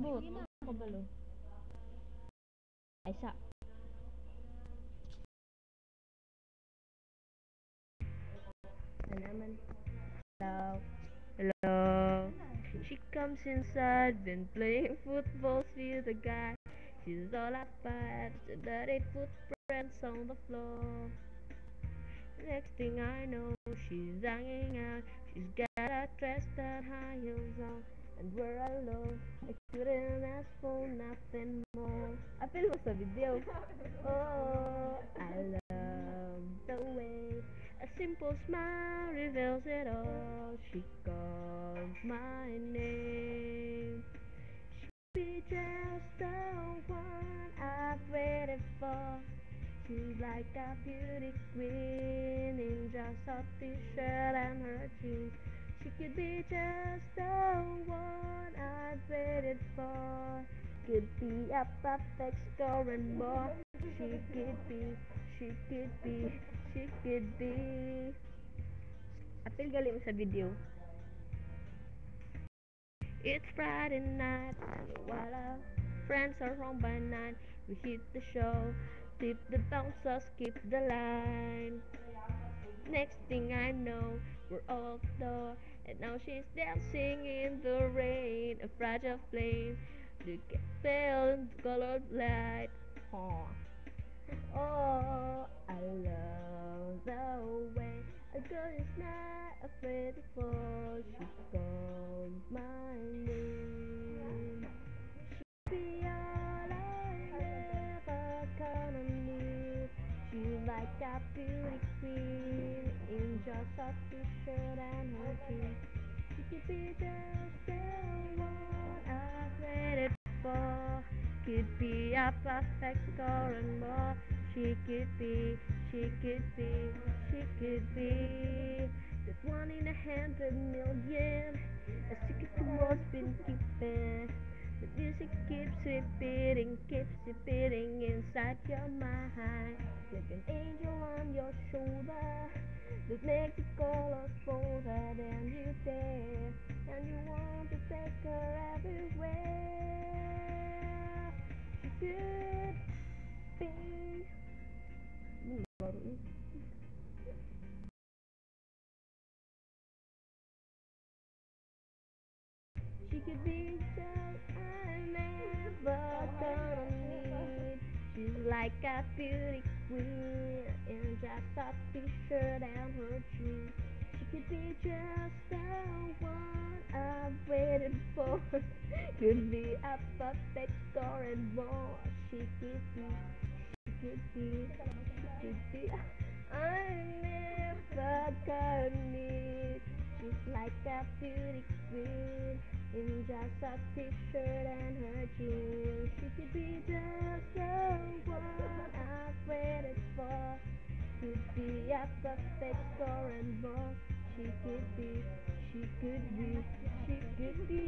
But, kabalo. Ay, sa. Naman. Hello. Hello. She comes inside, been playing football with a guy. She's all I find, the dirty footprints on the floor. Next thing I know, she's hanging out. She's got a dress that high heels on, and we're alone. I couldn't ask for nothing more. I feel it was a video. Oh, I love the way a simple smile reveals it all. She calls my name. Be just the one I've waited for. She's like a beauty queen in just a t-shirt and her jeans. She could be just the one I've waited for. Could be a perfect score and more. She could be, she could be, she could be. Apil galing sa video. It's Friday night, and while our friends are home by 9, we hit the show, tip the bouncers, skip the line. Next thing I know, we're all outdoor, and now she's dancing in the rain, a fragile flame, look at pale and colored light. Huh. Oh, I love the way a girl is not afraid to fall. She calls my name. She be all I ever gonna need. She's like a beauty queen in just a t-shirt and her jeans. She could be just the one I've waited for. Could be a perfect score and more. She could be, she could be, she could be that 1 in 100 million. A secret the world's been keeping. The music keeps repeating inside your mind. Like an angel on your shoulder that makes the colors bolder than you dare. And you want to take her everywhere. She could be. She could be just I'm never gonna need. She's like a beauty queen in just a t-shirt and her jeans. She could be just the one I've waited for. Could be a perfect score and more. She could be, she could be, she could be. I'm never gonna need. She's like a beauty queen in just a t-shirt and her jeans. She could be just the one I've waited for. Could be a perfect score and more. She could be, she could be, she could be.